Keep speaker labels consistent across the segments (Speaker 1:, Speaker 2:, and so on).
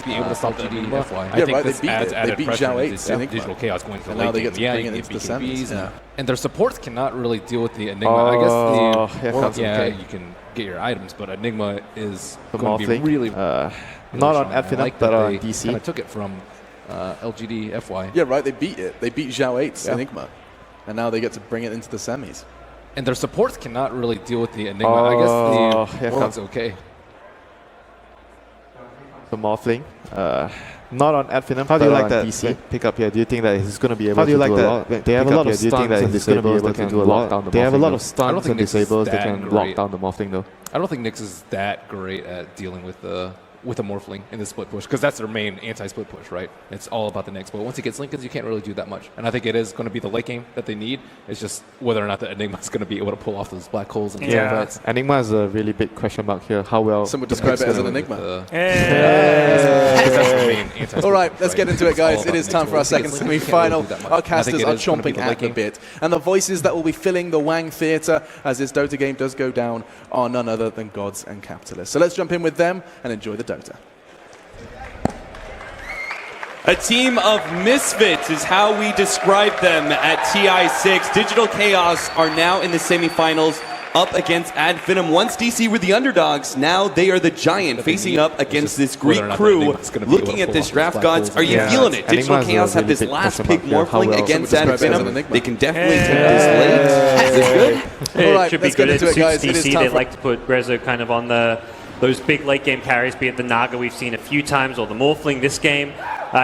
Speaker 1: be able to stop WG.Unity.
Speaker 2: I think this adds added pressure into Digital Chaos going to the late game.
Speaker 1: Yeah, you get BKBs. And their supports cannot really deal with the Enigma. I guess the World's okay, you can get your items, but Enigma is going to be really
Speaker 3: not on Finem, but on DC.
Speaker 1: Kind of took it from LGD.FY.
Speaker 2: Yeah, right. They beat it. They beat Zhao8's Enigma, and now they get to bring it into the semis.
Speaker 1: And their supports cannot really deal with the Enigma. I guess the World's okay.
Speaker 3: The Morphling. Not on Finem. How do you like that DC pick up here? Do you think that he's going to be able to do a lot? They have a lot of stuns and disables that can do a lot. They have a lot of stuns and disables that can lock down the Morphling though.
Speaker 1: I don't think Nyx is that great at dealing with a Morphling in the split push, because that's their main anti-split push, right? It's all about the Nyx, but once he gets Lincolns, you can't really do that much. And I think it is going to be the late game that they need. It's just whether or not the Enigma is going to be able to pull off those black holes and fights.
Speaker 3: Enigma is a really big question mark here. How well?
Speaker 2: Some would describe it as an Enigma.
Speaker 1: All
Speaker 2: right, let's get into it, guys. It is time for our second semi-final. Our casters are chomping at the bit, and the voices that will be filling the Wang Theatre as this Dota game does go down are none other than gods and capitalists. So let's jump in with them and enjoy the Dota.
Speaker 4: A team of misfits is how we describe them at TI6. Digital Chaos are now in the semifinals up against Finem. Once DC were the underdogs, now they are the giant facing up against this Greek crew. Looking at this draft, gods, are you feeling it? Digital Chaos have this last pick Morphling against Finem. They can definitely take this late. Is this good?
Speaker 2: All right, let's get into it, guys.
Speaker 5: DC, they like to put Rezo kind of on those big late game carries, be it the Naga we've seen a few times or the Morphling this game.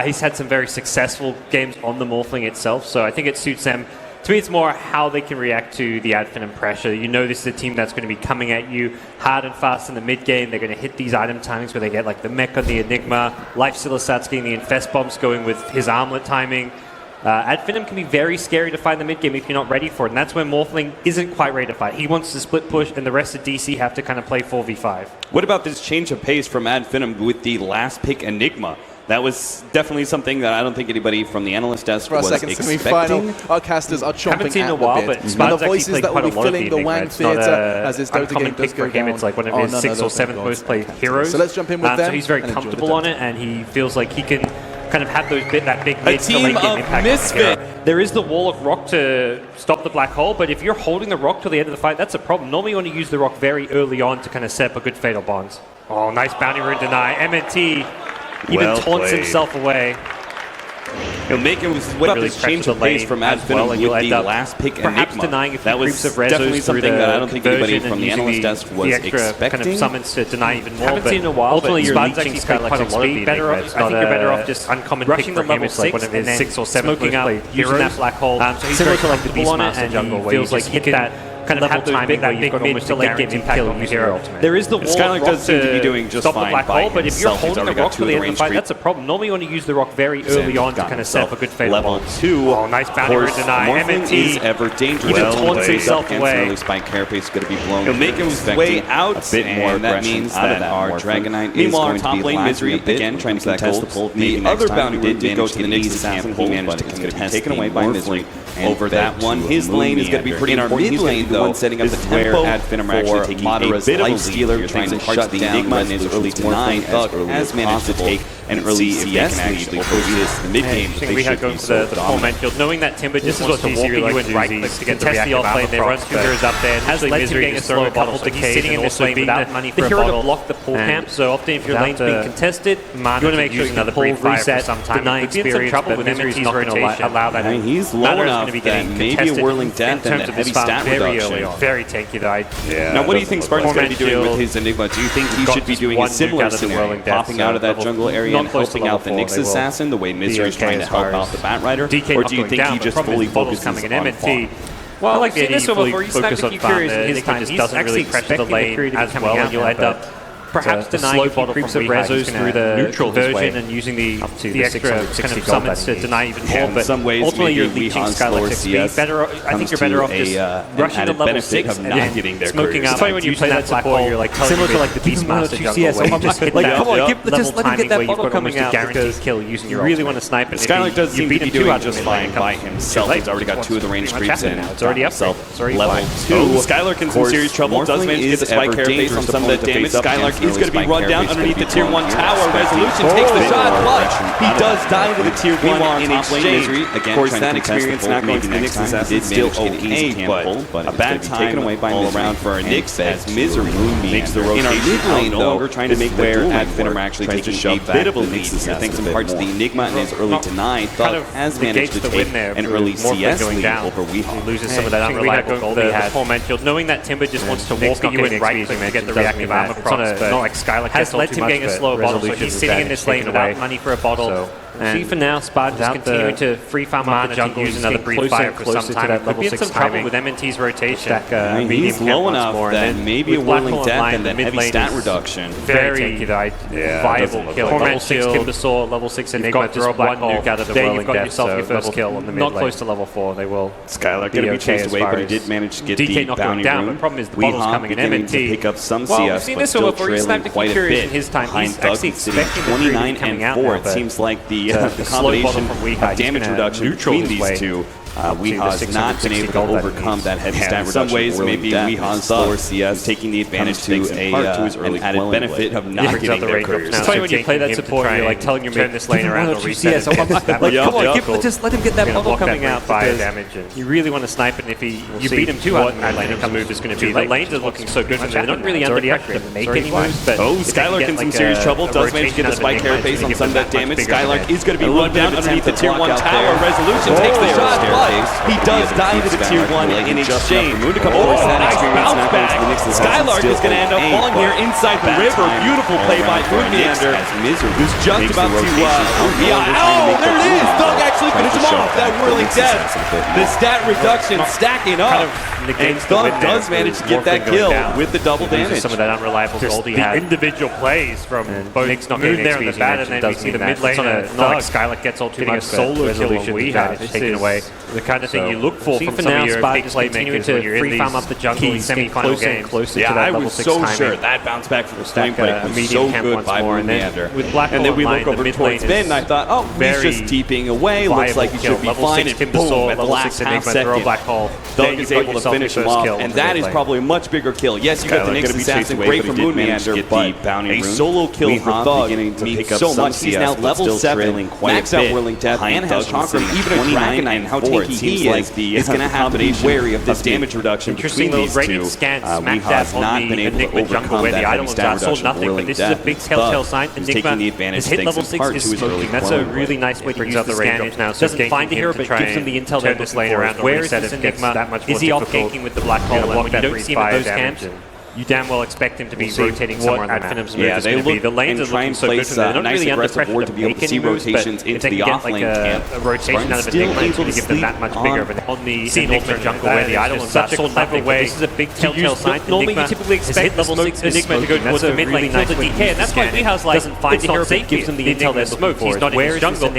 Speaker 5: He's had some very successful games on the Morphling itself, so I think it suits them. To me, it's more how they can react to the Finem pressure. You know this is a team that's going to be coming at you hard and fast in the mid game. They're going to hit these item timings where they get like the Mech on the Enigma, Life Silasats getting the Infest Bombs going with his armlet timing. Finem can be very scary to fight in the mid game if you're not ready for it, and that's when Morphling isn't quite ready to fight. He wants to split push, and the rest of DC have to kind of play 4v5.
Speaker 4: What about this change of pace from Finem with the last pick Enigma? That was definitely something that I don't think anybody from the analyst desk was expecting.
Speaker 2: Our casters are chomping
Speaker 5: at the bit. And the voices that will be filling the Wang Theatre as this Dota game does go down. It's like one of his 6 or 7 most played heroes.
Speaker 2: So let's jump in with them.
Speaker 5: So he's very comfortable on it, and he feels like he can kind of have that big mid to late game impact. Misfit. There is the Warlock Rock to stop the black hole, but if you're holding the Rock till the end of the fight, that's a problem. Normally you want to use the Rock very early on to kind of set up a good Fatal Bonds. Oh, nice bounty rune deny. MNT even taunts himself away.
Speaker 4: He'll make him really change of pace from Finem with the last pick Enigma. That was definitely something that I don't think anybody from the analyst desk was expecting.
Speaker 5: Kind of summons to deny even more.
Speaker 1: Haven't seen in a while,
Speaker 5: ultimately you're leeching
Speaker 1: quite a lot of speed.
Speaker 5: I think you're better off just uncommon
Speaker 1: rushing
Speaker 5: pick for him. It's like one of his 6 or 7 smoking out, using that black hole. So he's similar to like the Beastmaster jungle, where feels like hit that kind of have those big mid to late game impact on your hero. There is the wall
Speaker 4: Skylar does seem to be doing just
Speaker 5: stop
Speaker 4: fine
Speaker 5: the black
Speaker 4: by
Speaker 5: hole, but if you're
Speaker 4: himself.
Speaker 5: holding the Rock to the end of the fight, that's a problem. Normally you want to use the Rock very early on to kind of set up a good Fatal
Speaker 4: Level
Speaker 5: Bond.
Speaker 4: 2.
Speaker 5: Oh, nice bounty rune deny.
Speaker 4: Morphling is ever dangerous.
Speaker 5: Even taunts himself away.
Speaker 4: Early spike carapace is going to be blown. He'll make his way out, a bit more, and that means that our Dragonite is going to be Misery again, trying to contest the pull. The other bounty did go to the Nyx assassin, he managed to contest taken away by Misery. Over that one, his lane is going to be pretty important. He's going to be the one setting up the tempo for Madara's Lifestealer, trying to shut the Enigma in his early to 9. Thug has managed to take an early CS lead over this mid-game.
Speaker 5: We had going to the full main field, knowing that Timber just wants to walk you and right-click to get the test the off-lane. They run 2 heroes up there, has led to getting a slow couple decay, sitting in this lane without money for a bottle. The hero to block the pull camp, so often if your lane's being contested, you want to make sure you can pull, reset, deny experience, but Misery's not going to allow that.
Speaker 4: I mean, he's low enough that maybe a Whirling Death and a heavy stat reduction.
Speaker 5: Very tanky though.
Speaker 4: Now, what do you think Spartan's going to be doing with his Enigma? Do you think he should be doing a similar scenario, popping out of that jungle area and helping out the Nyx assassin the way Misery's trying to help out the Batrider? Or do you think he just fully focuses on farm?
Speaker 5: Well, I like the idea you fully focus on farm. Nick just doesn't really pressure the lane as well, and you'll end up perhaps denying a few creeps of Rezos through the neutral version and using the extra kind of summons to deny even more, but ultimately you're leeching Skylar's speed. I think you're better off just rushing to level 6 and then smoking out. It's funny when you play that black hole, you're like similar to like the Beastmaster jungle, where you just hit that level timing where you've got almost a guaranteed kill using your really want to snipe it.
Speaker 4: Skylar does seem to be doing just fine by himself. He's already got 2 of the range creeps in.
Speaker 5: It's already up. It's already
Speaker 4: level 2. Skylar can some serious trouble. Does manage to get the spike carapace on some of that damage. Skylar is going to be run down underneath the Tier 1 tower. Resolution takes the shot, but he does die into the Tier 1 in exchange. Of course, that experience not going to the Nyx assassin is still okay, but a bad time taken away by all around for our Nyx as Misery makes the rotation. In our mid lane, though, we're trying to make the duel at Finem are actually taking a bit of a lead here, thanks in part to the Enigma and his early deny. Thug has managed to take an early CS lead over Weehawk.
Speaker 5: He loses some of that unreliable gold he had. Knowing that Timber just wants to walk at you in right click to get the reactive armor procs, but not like Skylar has led to him getting a slow bottle, so he's sitting in this lane without money for a bottle. See for now, Spad just continuing to free farm up the jungle, use another breed fire for some time. Could be in some trouble with M&T's rotation.
Speaker 4: He's low enough that maybe a Whirling Death and then heavy stat reduction.
Speaker 5: Very viable kill. Level 6 Timbersaw, level 6 Enigma, just one nuke out of the Whirling Death. Yourself your first kill on the mid lane. Not close to level 4, they will.
Speaker 4: Skylar going to be chased away, but he did manage to get the bounty
Speaker 5: down.
Speaker 4: rune.
Speaker 5: The problem is the bottle's coming in M&T.
Speaker 4: Pick up some CS, but still trailing quite a bit. He's actually expecting 29 and 4. It seems like the combination of damage reduction between these two. Weehaw's not been able to overcome that heavy stat reduction. In some ways, maybe Weehaw's slower CS taking the advantage to an added benefit of not getting their careers.
Speaker 5: It's funny when you play that support, you're like telling your mate this lane around or reset. Like, come on, just let him get that bubble coming out. Fire damage. You really want to snipe it, and if you beat him too hard, that lane move is going to be. The lanes are looking so good, they're not really under pressure to make any moves.
Speaker 4: Oh, Skylark in some serious trouble. Does manage to get the spike carapace on some of that damage. Skylark is going to be run down underneath the Tier 1 tower. Resolution takes the shot. He does die into the Tier 1 in exchange. Nice bounce back. Skylark is going to end up falling here inside the river. Beautiful play by Moonmeander, who's just about to... Oh, there it is! Thug actually finished him off. That Whirling Death. The stat reduction stacking up. And Thug does manage to get that kill with the double damage.
Speaker 5: Some of that unreliable gold he had. Individual plays from both Moon there on the bat, and then we see the mid lane. Not like Skylark gets all too much solo kill on Weehawk. Taken away. The kind of thing you look for from some of your big playmakers when you're in these farm up the jungle in semi-final games.
Speaker 4: Yeah, I was so sure that bounce back from the flame break was so good by Moonmeander. And then we look over towards Ben, and I thought, oh, he's just TPing away. Looks like he should be fine. And boom, at the last half second, Thug is able to finish him off, and that is probably a much bigger kill. Yes, you got the Nyx assassin, great from Moonmeander, but a solo kill for Thug means so much. He's now level 7, max out Whirling Death, and has Conqueror, even a Dragon, and how tanky he is. It's going to have to be wary of this damage reduction between these two. Weehaw's not been able to overcome that heavy stat reduction of Whirling Death.
Speaker 5: This is a big telltale sign. Enigma has hit level 6 is smoking. That's a really nice way to use the scan now. Doesn't find a hero, but gives him the intel that this lane around. Where is this Enigma? Is he off ganking with the black hole? And when you don't see him at those camps, you damn well expect him to be rotating somewhere on the map.
Speaker 4: Yeah, they look
Speaker 5: the lanes
Speaker 4: and try and place a nice aggressive ward to be able to see rotations into the off-lane camp.
Speaker 5: A rotation out of Enigma is going to give them that much bigger. But on the Enigma jungle where the idol is such a clever way. This is a big telltale sign. Normally you typically expect level 6 Enigma to go towards the mid lane, kill the DK, and that's why Weehaw's like doesn't find the hero, but gives him the intel they're looking for. He's not in his jungle.